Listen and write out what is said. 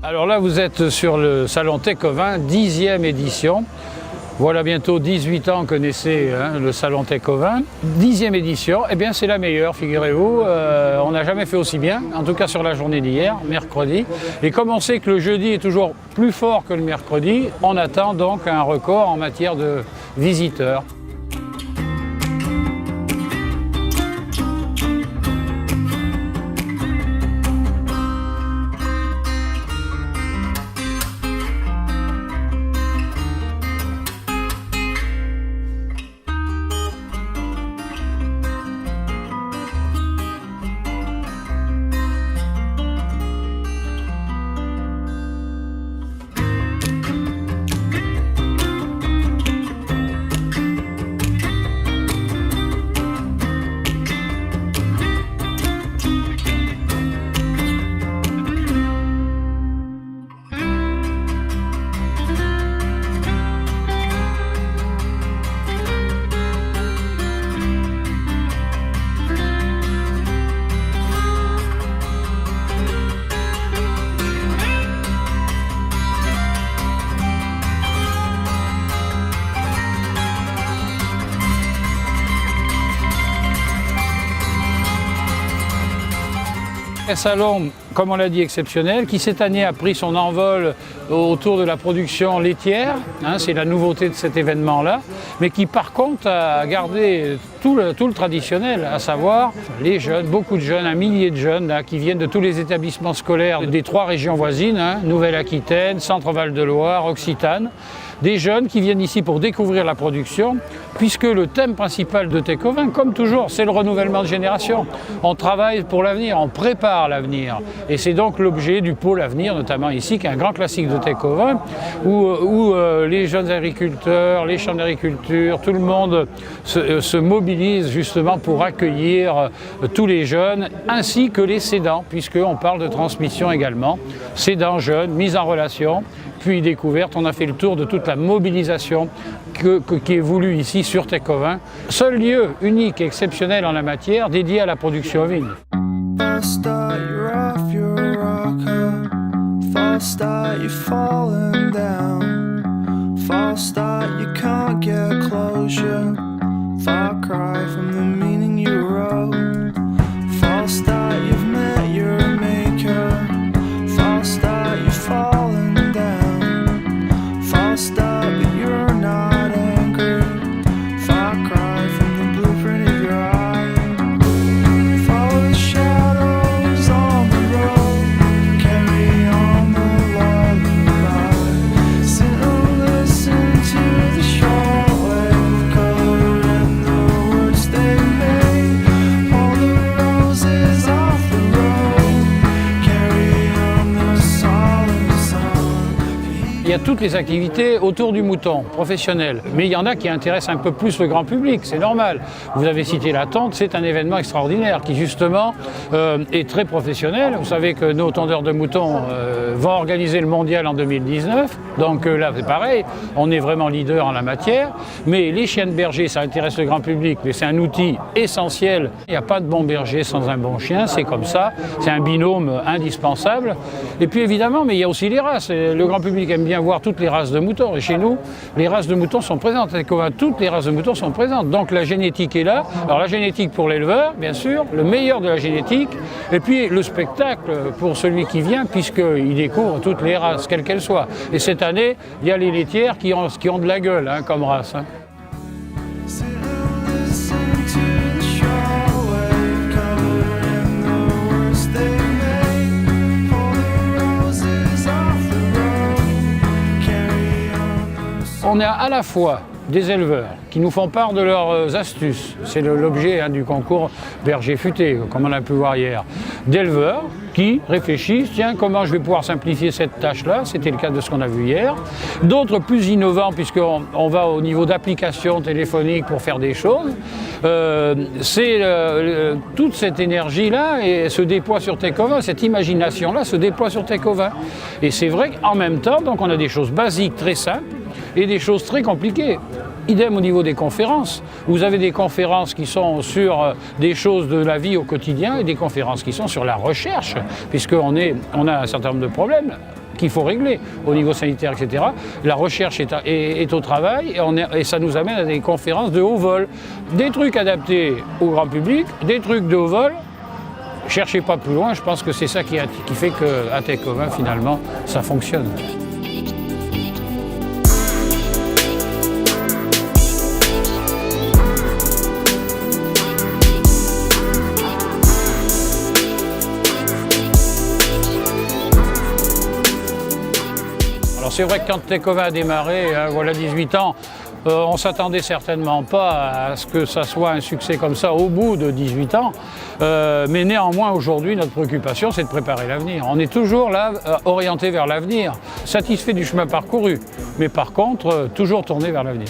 Alors là, vous êtes sur le salon Tecovain, 10e édition. Voilà bientôt 18 ans que naissait le salon Tecovain. 10e édition, eh bien c'est la meilleure, figurez-vous. On n'a jamais fait aussi bien, en tout cas sur la journée d'hier, mercredi. Et comme on sait que le jeudi est toujours plus fort que le mercredi, on attend donc un record en matière de visiteurs. Un salon, comme on l'a dit, exceptionnel, qui cette année a pris son envol autour de la production laitière, c'est la nouveauté de cet événement-là, mais qui par contre a gardé tout le traditionnel, à savoir les jeunes, beaucoup de jeunes, un millier de jeunes là, qui viennent de tous les établissements scolaires des 3 régions voisines, Nouvelle-Aquitaine, Centre-Val de Loire, Occitane. Des jeunes qui viennent ici pour découvrir la production, puisque le thème principal de Tecovain, comme toujours, c'est le renouvellement de génération. On travaille pour l'avenir, on prépare l'avenir. Et c'est donc l'objet du pôle avenir, notamment ici, qui est un grand classique de Tecovain, où les jeunes agriculteurs, les chambres d'agriculture, tout le monde se mobilise justement pour accueillir tous les jeunes, ainsi que les cédants, puisqu'on parle de transmission également. Cédants jeunes, mise en relation, puis découverte, on a fait le tour de toute la mobilisation qui est voulue ici sur Tecovain. Seul lieu unique et exceptionnel en la matière dédié à la production ovine. Il y a toutes les activités autour du mouton, professionnelles. Mais il y en a qui intéressent un peu plus le grand public, c'est normal. Vous avez cité la tente, c'est un événement extraordinaire qui justement est très professionnel. Vous savez que nos tondeurs de moutons vont organiser le mondial en 2019. Donc là, c'est pareil, on est vraiment leader en la matière. Mais les chiens de berger, ça intéresse le grand public, mais c'est un outil essentiel. Il n'y a pas de bon berger sans un bon chien, c'est comme ça. C'est un binôme indispensable. Et puis évidemment, mais il y a aussi les races. Le grand public aime bien voir toutes les races de moutons. Et chez nous, les races de moutons sont présentes. Toutes les races de moutons sont présentes. Donc la génétique est là. Alors la génétique pour l'éleveur, bien sûr, le meilleur de la génétique. Et puis le spectacle pour celui qui vient, puisqu'il découvre toutes les races, quelles qu'elles soient. Et cette année, il y a les laitières qui ont de la gueule comme race. On est à la fois des éleveurs qui nous font part de leurs astuces, c'est l'objet du concours berger futé, comme on a pu voir hier, d'éleveurs qui réfléchissent, tiens, comment je vais pouvoir simplifier cette tâche-là, c'était le cas de ce qu'on a vu hier. D'autres plus innovants, puisqu'on va au niveau d'applications téléphoniques pour faire des choses. Toute cette énergie-là et se déploie sur Tecovain, cette imagination-là se déploie sur Tecovain. Et c'est vrai qu'en même temps, donc on a des choses basiques, très simples, et des choses très compliquées. Idem au niveau des conférences. Vous avez des conférences qui sont sur des choses de la vie au quotidien et des conférences qui sont sur la recherche, puisqu'on a un certain nombre de problèmes. qu'il faut régler au niveau sanitaire, etc. La recherche est au travail et ça nous amène à des conférences de haut vol. Des trucs adaptés au grand public, des trucs de haut vol. Cherchez pas plus loin, je pense que c'est ça qui fait qu'à Tech-Covin, finalement, ça fonctionne. Alors c'est vrai que quand Tech-Covin a démarré, voilà 18 ans, on ne s'attendait certainement pas à ce que ça soit un succès comme ça au bout de 18 ans. Mais néanmoins, aujourd'hui, notre préoccupation, c'est de préparer l'avenir. On est toujours là, orienté vers l'avenir, satisfait du chemin parcouru, mais par contre, toujours tourné vers l'avenir.